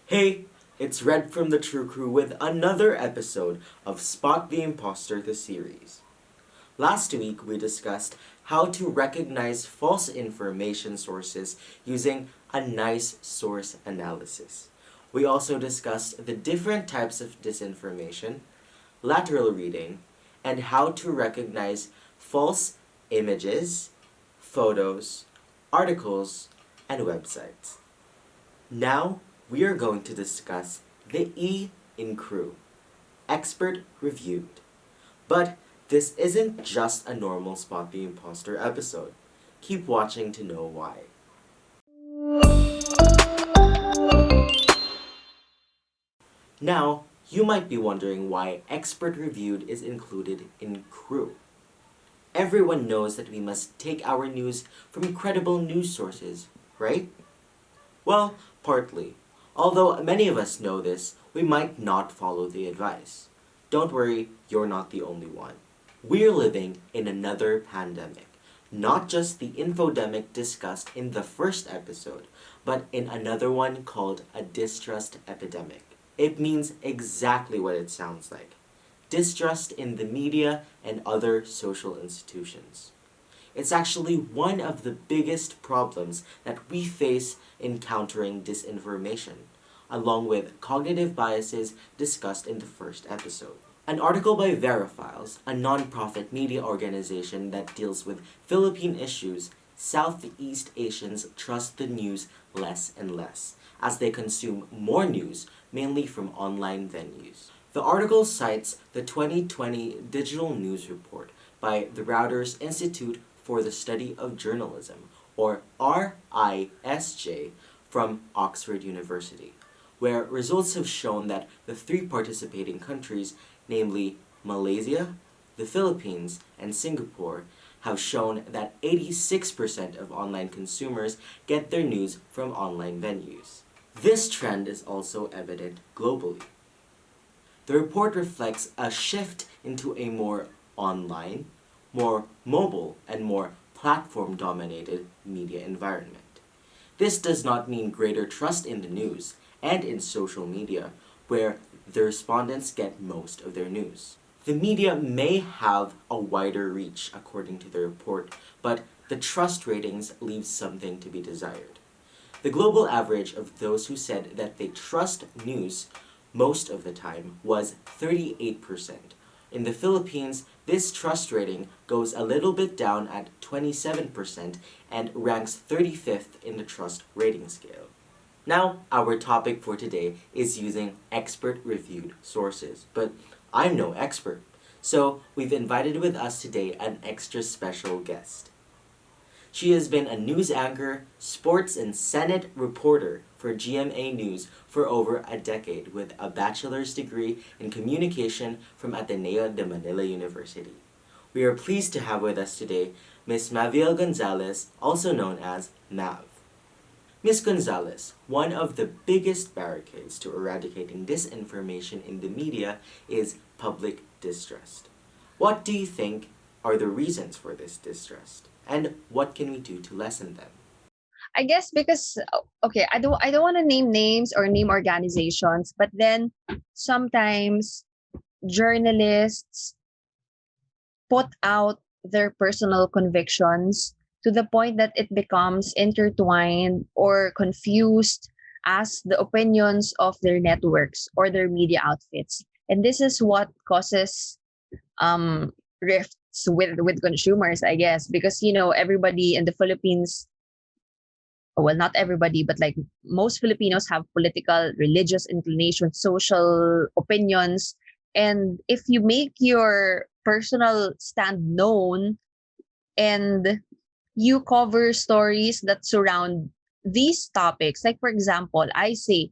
Hey, it's Red from the True Crew with another episode of Spot the Impostor, the series. Last week we discussed how to recognize false information sources using a nice source analysis. We also discussed the different types of disinformation, lateral reading, and how to recognize false images, photos, articles, and websites. Now, we are going to discuss the E in crew, expert reviewed. But this isn't just a normal Spot the Imposter episode. Keep watching to know why. Now, you might be wondering why expert reviewed is included in crew. Everyone knows that we must take our news from credible news sources, right? Well, partly. Although many of us know this, we might not follow the advice. Don't worry, you're not the only one. We're living in another pandemic. Not just the infodemic discussed in the first episode, but in another one called a distrust epidemic. It means exactly what it sounds like. Distrust in the media and other social institutions. It's actually one of the biggest problems that we face in countering disinformation, along with cognitive biases discussed in the first episode. An article by VeraFiles, a non-profit media organization that deals with Philippine issues, Southeast Asians trust the news less and less, as they consume more news, mainly from online venues. The article cites the 2020 Digital News Report by the Reuters Institute for the Study of Journalism, or RISJ, from Oxford University, where results have shown that the three participating countries, namely Malaysia, the Philippines, and Singapore, have shown that 86% of online consumers get their news from online venues. This trend is also evident globally. The report reflects a shift into a more online, more mobile, and more platform-dominated media environment. This does not mean greater trust in the news and in social media, where the respondents get most of their news. The media may have a wider reach, according to the report, but the trust ratings leave something to be desired. The global average of those who said that they trust news most of the time was 38%. In the Philippines, this trust rating goes a little bit down at 27% and ranks 35th in the trust rating scale. Now, our topic for today is using expert-reviewed sources, but I'm no expert. So, we've invited with us today an extra special guest. She has been a news anchor, sports and Senate reporter for GMA News for over a decade with a bachelor's degree in communication from Ateneo de Manila University. We are pleased to have with us today Ms. Maviel Gonzales, also known as Mav. Ms. Gonzales, one of the biggest barricades to eradicating disinformation in the media is public distrust. What do you think are the reasons for this distrust? And what can we do to lessen them? I guess because okay, I don't want to name names or name organizations, but then sometimes journalists put out their personal convictions to the point that it becomes intertwined or confused as the opinions of their networks or their media outfits. And this is what causes rifts with consumers, I guess, because everybody in the Philippines, well, not everybody, but like most Filipinos have political, religious inclinations, social opinions. And if you make your personal stand known and you cover stories that surround these topics, like for example, I say,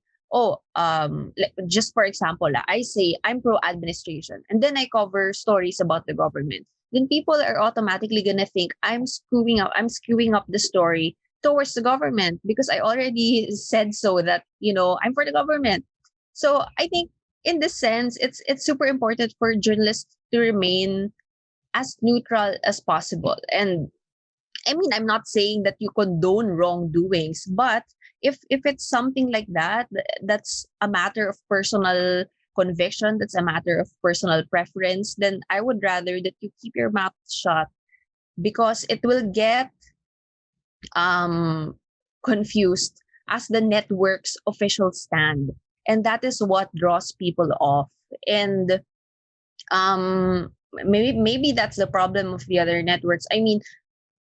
just for example, I say I'm pro administration, and then I cover stories about the government. Then people are automatically gonna think I'm screwing up the story towards the government because I already said so that I'm for the government. So I think in this sense, it's super important for journalists to remain as neutral as possible. And I mean, I'm not saying that you condone wrongdoings, but if it's something like that, that's a matter of personal conviction, that's a matter of personal preference, then I would rather that you keep your mouth shut, because it will get um confused as the network's official stand, and that is what draws people off. And maybe that's the problem of the other networks. I mean,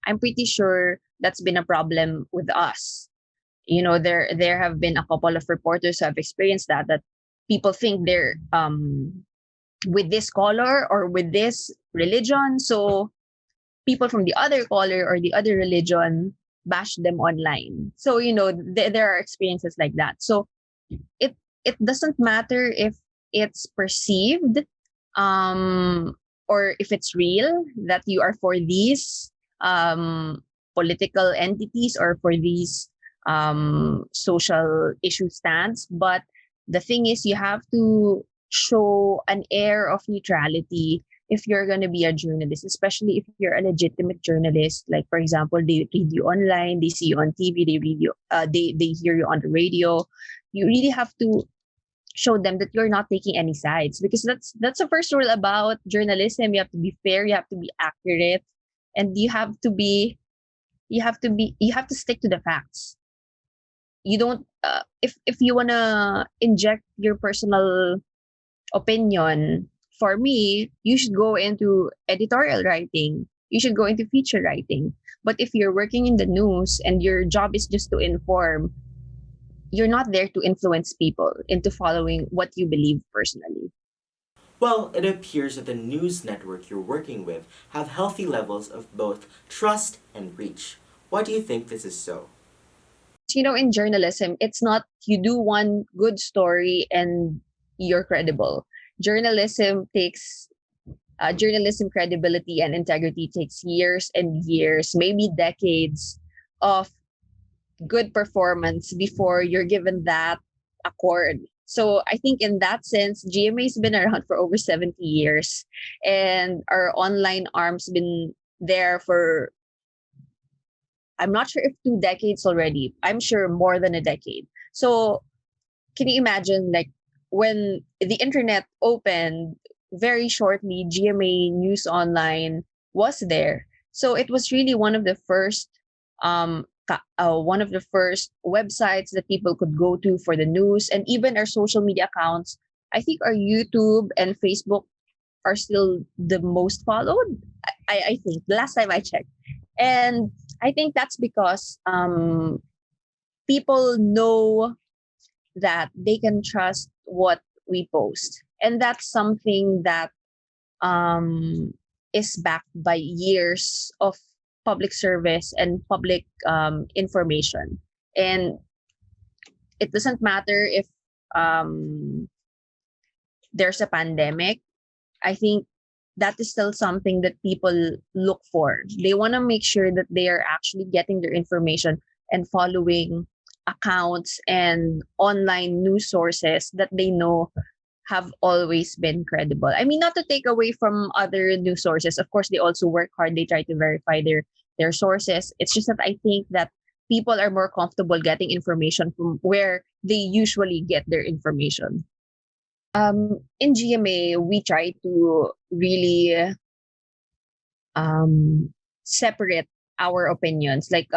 I'm pretty sure that's been a problem with us. There have been a couple of reporters who have experienced that people think they're with this color or with this religion, so people from the other color or the other religion bash them online. So there are experiences like that. So it it doesn't matter if it's perceived, um or if it's real that you are for these political entities or for these social issue stands. But the thing is, you have to show an air of neutrality if you're going to be a journalist, especially if you're a legitimate journalist. Like, for example, they read you online, they see you on TV, they read you, they hear you on the radio. You really have to show them that you're not taking any sides, because that's the first rule about journalism. You have to be fair, you have to be accurate, and you have to stick to the facts. You don't if you want to inject your personal opinion, for me, you should go into editorial writing, you should go into feature writing. But if you're working in the news and your job is just to inform, you're not there to influence people into following what you believe personally. Well, it appears that the news network you're working with have healthy levels of both trust and reach. Why do you think this is so? In journalism, it's not you do one good story and you're credible. Journalism takes journalism credibility and integrity takes years and years, maybe decades of good performance before you're given that accord. So I think in that sense, GMA has been around for over 70 years, and our online arm's been there for, I'm not sure if 2 decades already. I'm sure more than a decade. So can you imagine, like, when the internet opened very shortly, GMA News Online was there. So it was really one of the first websites that people could go to for the news, and even our social media accounts. I think our YouTube and Facebook are still the most followed. I think the last time I checked, and I think that's because people know that they can trust what we post, and that's something that um, is backed by years of public service and public information. And it doesn't matter if um, there's a pandemic. I think that is still something that people look for. They want to make sure that they are actually getting their information and following accounts and online news sources that they know have always been credible. I mean, not to take away from other news sources. Of course, they also work hard. They try to verify their sources. It's just that I think that people are more comfortable getting information from where they usually get their information. In GMA, we try to really separate our opinions. Like,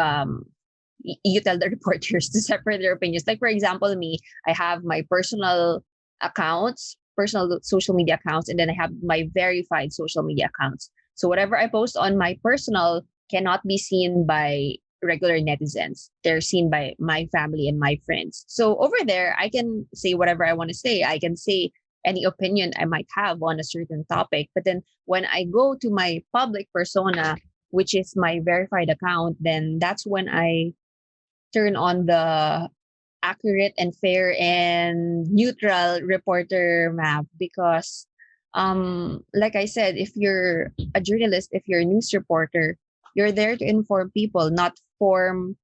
you tell the reporters to separate their opinions. Like, for example, me, I have my personal accounts, personal social media accounts, and then I have my verified social media accounts. So whatever I post on my personal cannot be seen by regular netizens. They're seen by my family and my friends. So over there, I can say whatever I want to say. I can say any opinion I might have on a certain topic. But then when I go to my public persona, which is my verified account, then that's when I turn on the accurate and fair and neutral reporter map. Because like I said, if you're a journalist, if you're a news reporter, you're there to inform people, not form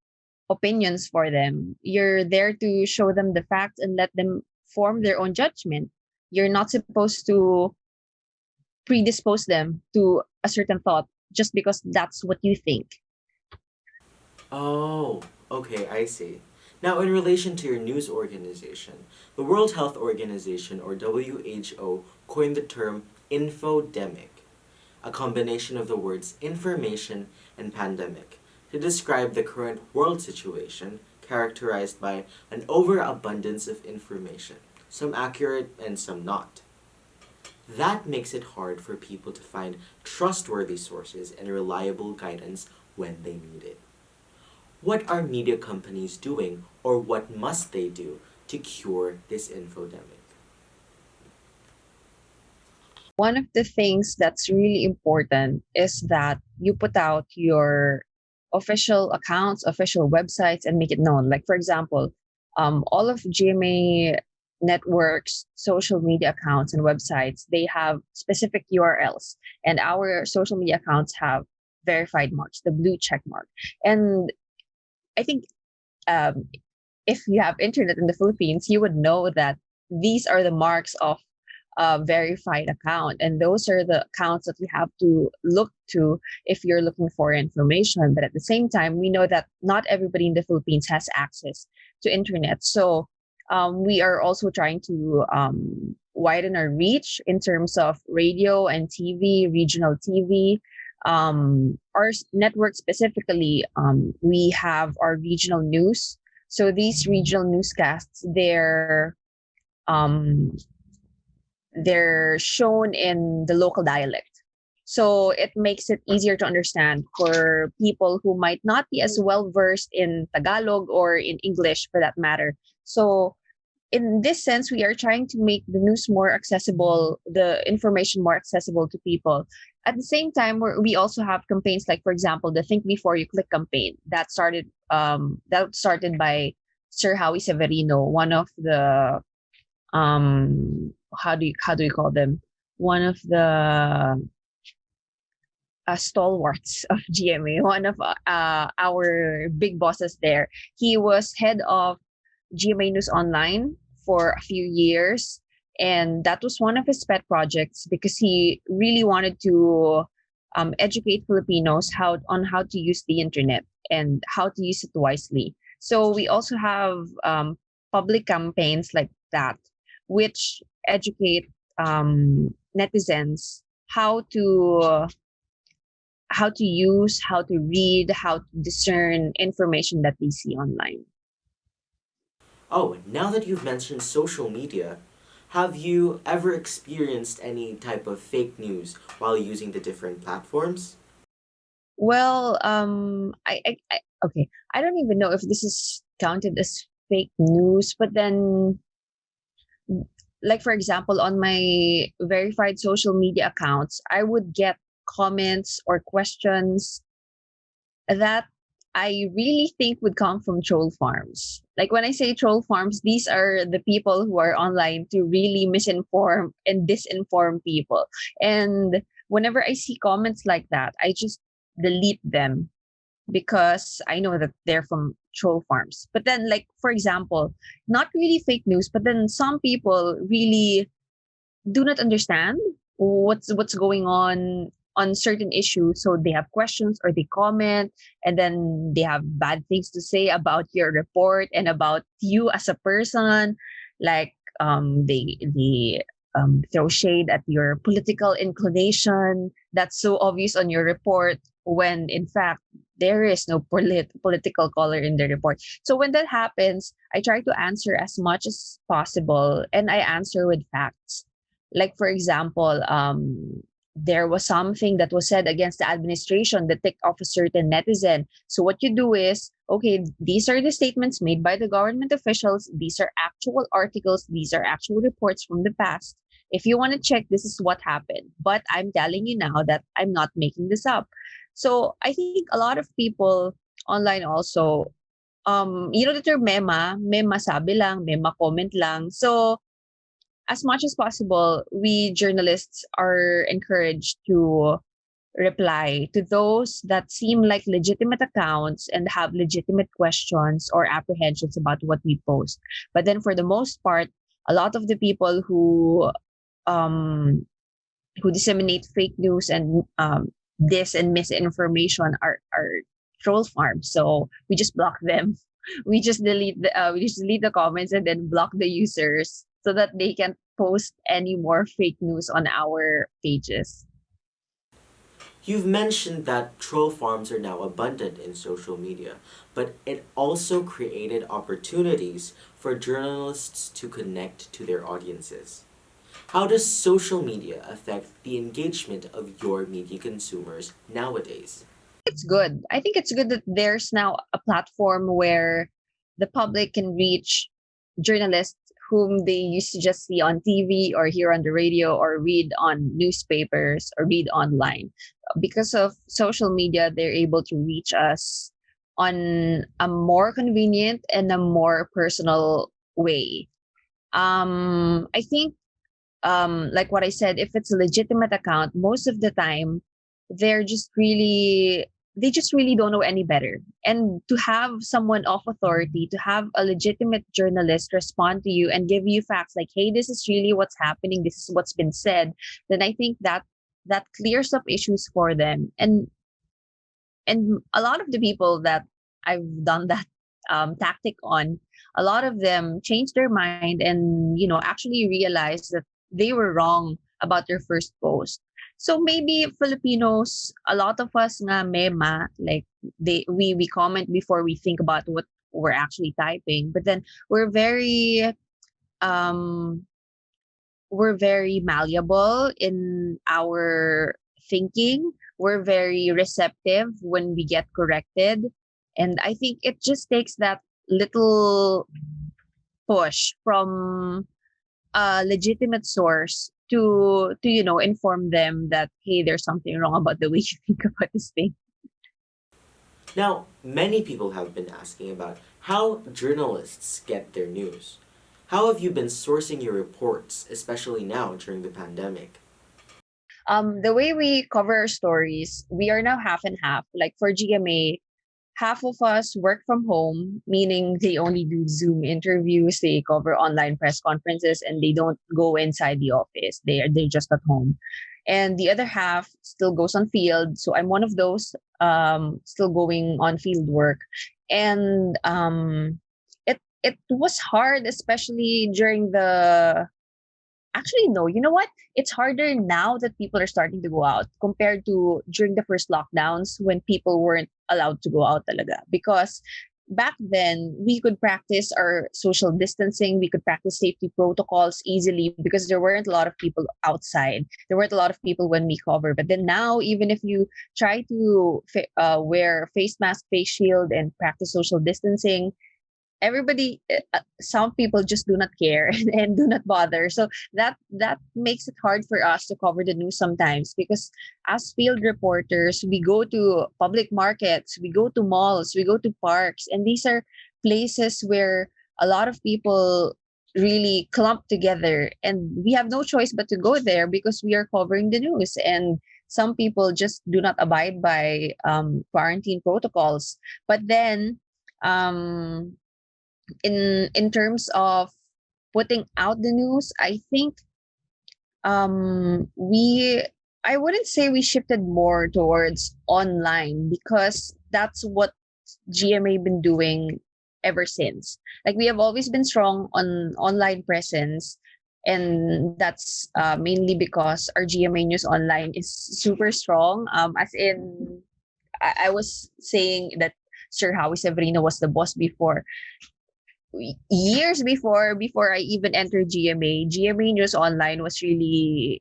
opinions for them. You're there to show them the facts and let them form their own judgment. You're not supposed to predispose them to a certain thought just because that's what you think. Oh, okay, I see. Now, in relation to your news organization, the World Health Organization, or WHO, coined the term infodemic, a combination of the words information and pandemic, to describe the current world situation characterized by an overabundance of information, some accurate and some not. That makes it hard for people to find trustworthy sources and reliable guidance when they need it. What are media companies doing, or what must they do to cure this infodemic? One of the things that's really important is that you put out your official accounts, official websites, and make it known. Like, for example, all of GMA networks, social media accounts, and websites, they have specific URLs. And our social media accounts have verified marks, the blue check mark. And I think um, if you have internet in the Philippines, you would know that these are the marks of a verified account. And those are the accounts that you have to look to if you're looking for information. But at the same time, we know that not everybody in the Philippines has access to internet. So we are also trying to widen our reach in terms of radio and TV, regional TV. Network specifically, we have our regional news. So these regional newscasts, um, they're shown in the local dialect. So it makes it easier to understand for people who might not be as well versed in Tagalog or in English for that matter. So in this sense, we are trying to make the news more accessible, the information more accessible to people. At the same time, we also have campaigns like, for example, the Think Before You Click campaign that started by Sir Howie Severino, one of the how do you call them? One of the stalwarts of GMA, one of our big bosses there. He was head of GMA News Online for a few years. And that was one of his pet projects because he really wanted to educate Filipinos how to use the internet and how to use it wisely. So we also have public campaigns like that, which educate netizens how to use, how to read, how to discern information that they see online. Oh, now that you've mentioned social media, have you ever experienced any type of fake news while using the different platforms? Well, okay. I don't even know if this is counted as fake news, but then, like for example, on my verified social media accounts, I would get comments or questions that I really think would come from troll farms. Like when I say troll farms, these are the people who are online to really misinform and disinform people. And whenever I see comments like that, I just delete them because I know that they're from troll farms. But then, like, for example, not really fake news, but then some people really do not understand what's going on certain issues, so they have questions or they comment, and then they have bad things to say about your report and about you as a person, like they throw shade at your political inclination that's so obvious on your report when in fact there is no political color in the report. So when that happens, I try to answer as much as possible, and I answer with facts. Like for example, there was something that was said against the administration that ticked off a certain netizen. So what you do is, okay, these are the statements made by the government officials. These are actual articles. These are actual reports from the past. If you want to check, this is what happened. But I'm telling you now that I'm not making this up. So I think a lot of people online also, the term mema sabi lang, mema comment lang. So as much as possible, we journalists are encouraged to reply to those that seem like legitimate accounts and have legitimate questions or apprehensions about what we post. But then for the most part, a lot of the people um, who disseminate fake news and dis and misinformation are troll farms. So we just block them. we just delete the comments and then block the users so that they can't post any more fake news on our pages. You've mentioned that troll farms are now abundant in social media, but it also created opportunities for journalists to connect to their audiences. How does social media affect the engagement of your media consumers nowadays? It's good. I think it's good that there's now a platform where the public can reach journalists whom they used to just see on TV or hear on the radio or read on newspapers or read online. Because of social media, they're able to reach us on a more convenient and a more personal way. I think like what I said, if it's a legitimate account, most of the time they're just really they just really don't know any better. And to have someone of authority, to have a legitimate journalist respond to you and give you facts like, hey, this is really what's happening, this is what's been said, then I think that that clears up issues for them. And a lot of the people that I've done that tactic on, a lot of them changed their mind and actually realized that they were wrong about their first post. So maybe Filipinos, a lot of us nga mema, like we comment before we think about what we're actually typing, but then we're very um we're very malleable in our thinking. We're very receptive when we get corrected. And I think it just takes that little push from a legitimate source to inform them that, hey, there's something wrong about the way you think about this thing. Now, many people have been asking about how journalists get their news. How have you been sourcing your reports, especially now during the pandemic? The way we cover our stories, we are now half and half. Like for GMA, half of us work from home, meaning they only do Zoom interviews, they cover online press conferences, and they don't go inside the office. They're just at home. And the other half still goes on field. So I'm one of those still going on field work. And it was hard, especially during the actually, no. You know what? It's harder now that people are starting to go out compared to during the first lockdowns when people weren't allowed to go out talaga. Because back then, we could practice our social distancing, we could practice safety protocols easily because there weren't a lot of people outside. There weren't a lot of people when we cover. But then now, even if you try to wear face mask, face shield, and practice social distancing, everybody some people just do not care and do not bother, so that makes it hard for us to cover the news sometimes, because as field reporters we go to public markets, we go to malls, we go to parks, and these are places where a lot of people really clump together, and we have no choice but to go there because we are covering the news. And some people just do not abide by quarantine protocols. But then um in terms of putting out the news, I think we I wouldn't say we shifted more towards online because that's what GMA been doing ever since. Like we have always been strong on online presence, and that's mainly because our GMA News Online is super strong. As in, I was saying that Sir Howie Severino was the boss before. Years before I even entered GMA News Online was really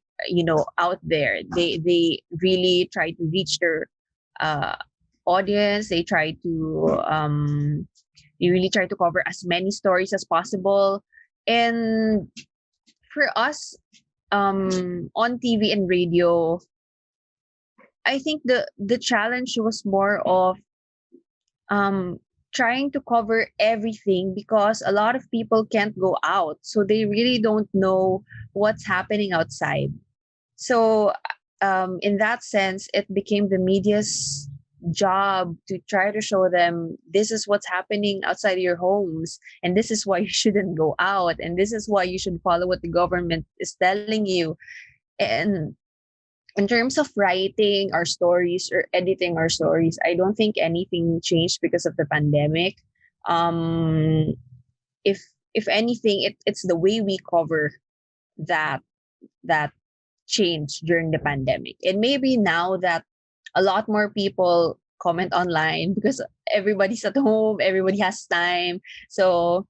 out there. They really try to reach their uh, audience. They really try to cover as many stories as possible. And for us, on TV and radio, I think the challenge was more of um trying to cover everything because a lot of people can't go out, so they really don't know what's happening outside. So in that sense it became the media's job to try to show them this is what's happening outside your homes, and this is why you shouldn't go out, and this is why you should follow what the government is telling you. And in terms of writing our stories or editing our stories, I don't think anything changed because of the pandemic. Um, if if anything, it's the way we cover that that change during the pandemic. And maybe now that a lot more people comment online because everybody's at home, everybody has time. So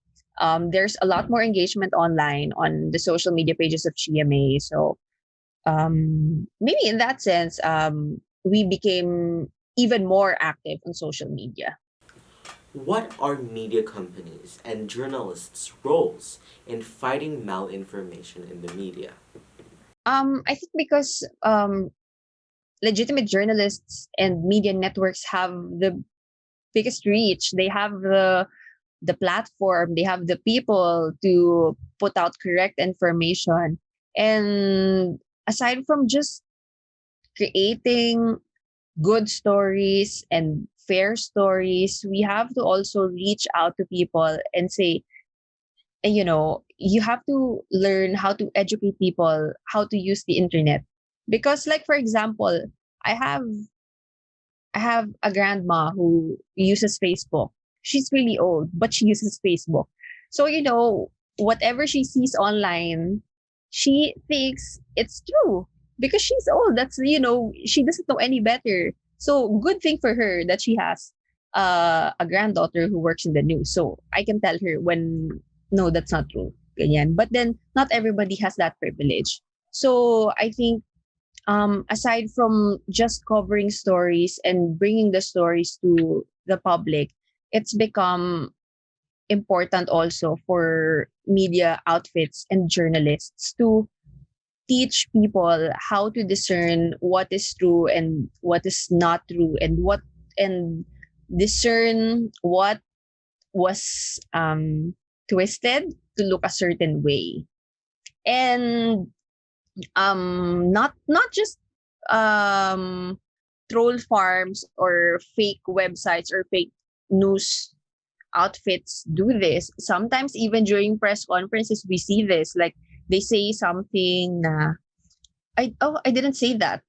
there's a lot more engagement online on the social media pages of GMA. So maybe in that sense, we became even more active on social media. What are media companies and journalists' roles in fighting malinformation in the media? I think because legitimate journalists and media networks have the biggest reach. They have the platform, they have the people to put out correct information. And aside from just creating good stories and fair stories, we have to also reach out to people and say, you have to learn how to educate people how to use the internet. Because, like, for example, I have I have a grandma who uses Facebook. She's really old, but she uses Facebook. So, whatever she sees online, she thinks it's true because she's old. She doesn't know any better. So, good thing for her that she has a granddaughter who works in the news. So, I can tell her when, no, that's not true. Ganyan. But then, not everybody has that privilege. So, I think aside from just covering stories and bringing the stories to the public, it's become important also for media outfits and journalists to teach people how to discern what is true and what is not true, and discern what was twisted to look a certain way. And not just um troll farms or fake websites or fake news outfits do this. Sometimes even during press conferences we see this, like they say something na, I didn't say that.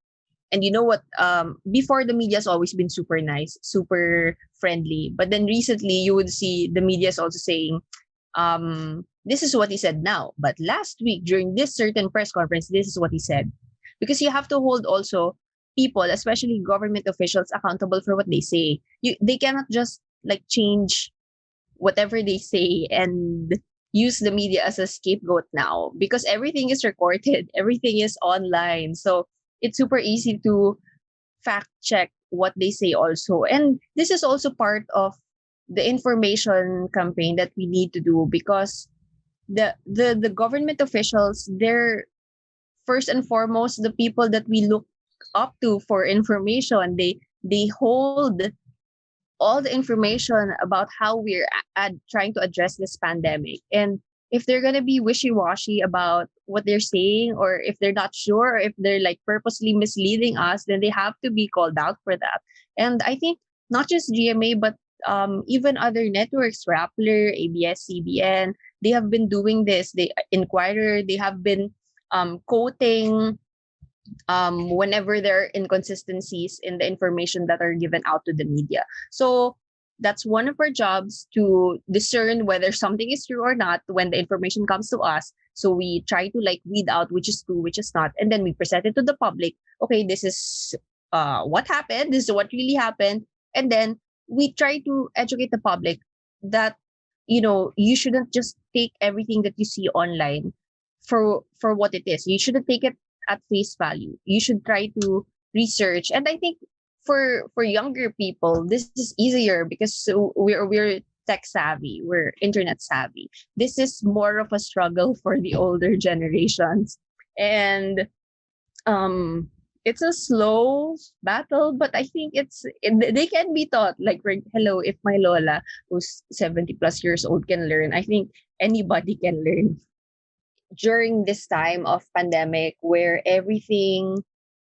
And you know what, before, the media's always been super nice, super friendly, but then recently you would see the media's also saying, this is what he said now, but last week during this certain press conference, this is what he said. Because you have to hold also people, especially government officials, accountable for what they say. They cannot just like change whatever they say and use the media as a scapegoat now, because everything is recorded, everything is online. So it's super easy to fact check what they say also. And this is also part of the information campaign that we need to do, because the government officials, they're first and foremost the people that we look up to for information. They hold all the information about how we're trying to address this pandemic. And if they're going to be wishy-washy about what they're saying, or if they're not sure, or if they're like purposely misleading us, then they have to be called out for that. And I think not just GMA, but even other networks, Rappler, ABS, CBN, they have been doing this. They Inquirer, they have been quoting whenever there are inconsistencies in the information that are given out to the media. So that's one of our jobs, to discern whether something is true or not when the information comes to us. So we try to like weed out which is true, which is not, and then we present it to the public. Okay, this is what happened. This is what really happened, and then we try to educate the public that you shouldn't just take everything that you see online for what it is. You shouldn't take it at face value. You should try to research. And I think for younger people, this is easier because we're tech savvy, we're internet savvy. This is more of a struggle for the older generations. And it's a slow battle, but I think they can be taught. Like, hello, if my lola who's 70 plus years old can learn, I think anybody can learn. During this time of pandemic where everything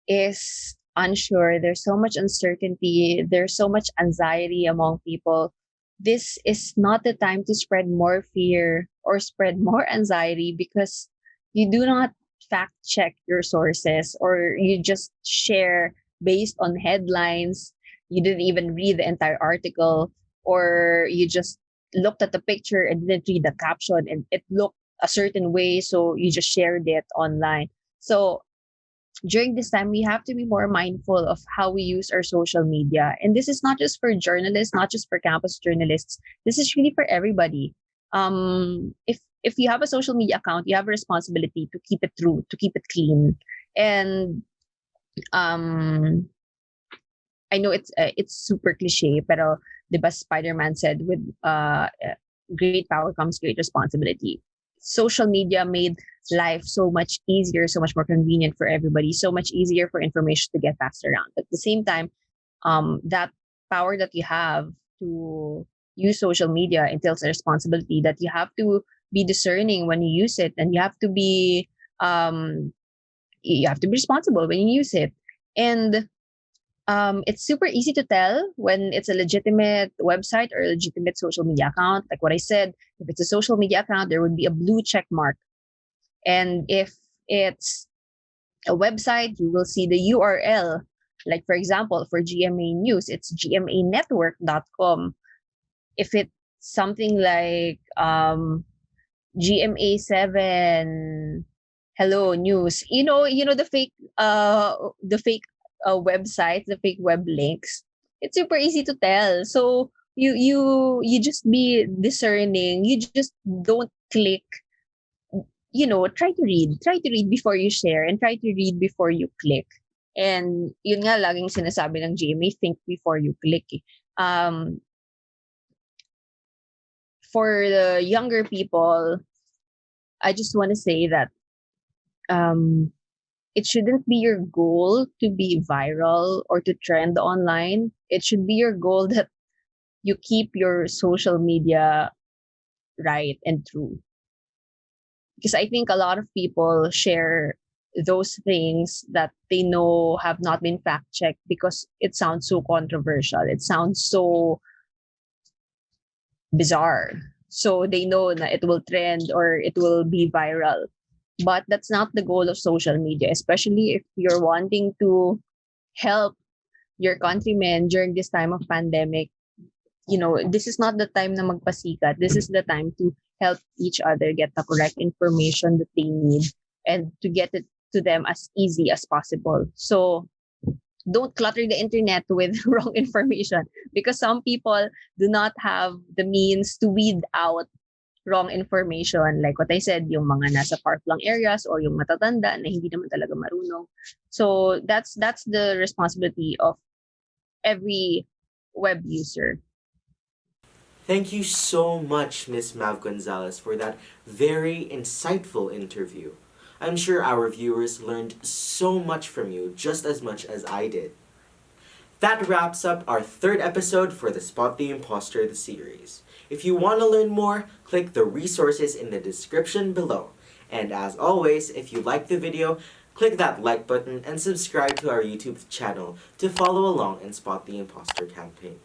is unsure, there's so much uncertainty, there's so much anxiety among people. This is not the time to spread more fear or spread more anxiety, because you do not fact check your sources, or you just share based on headlines. You didn't even read the entire article, or you just looked at the picture and didn't read the caption, and it looked a certain way, so you just shared it online. So during this time, we have to be more mindful of how we use our social media. And this is not just for journalists, not just for campus journalists. This is really for everybody. If you have a social media account, you have a responsibility to keep it true, to keep it clean. And um, I know it's super cliche, pero diba Spider-Man said with great power comes great responsibility. Social media made life so much easier, so much more convenient for everybody, so much easier for information to get passed around. But at the same time, that power that you have to use social media entails a responsibility that you have to be discerning when you use it, and um, you have to be responsible when you use it. And it's super easy to tell when it's a legitimate website or a legitimate social media account. Like what I said, if it's a social media account, there would be a blue check mark. And if it's a website, you will see the URL. Like, for example, for GMA News, it's gmanetwork.com. If it's something like GMA7 Hello News, the fake websites, the fake web links. It's super easy to tell. So you just be discerning. You just don't click. Try to read before you share, and try to read before you click. And yun nga laging sinasabi ng GMA, think before you click. Um, for the younger people, I just want to say that um, it shouldn't be your goal to be viral or to trend online. It should be your goal that you keep your social media right and true. Because I think a lot of people share those things that they know have not been fact checked because it sounds so controversial. It sounds so bizarre. So they know that it will trend or it will be viral. But that's not the goal of social media, especially if you're wanting to help your countrymen during this time of pandemic. This is not the time na magpasikat. This is the time to help each other get the correct information that they need and to get it to them as easy as possible. So don't clutter the internet with wrong information, because some people do not have the means to weed out wrong information. Like what I said, yung mga nasa far-flung areas or yung matatanda na hindi naman talaga marunong. So that's the responsibility of every web user. Thank you so much, Miss Mav Gonzales, for that very insightful interview. I'm sure our viewers learned so much from you, just as much as I did. That wraps up our third episode for the Spot the Impostor the series. If you want to learn more, click the resources in the description below. And as always, if you like the video, click that like button and subscribe to our YouTube channel to follow along and spot the imposter campaign.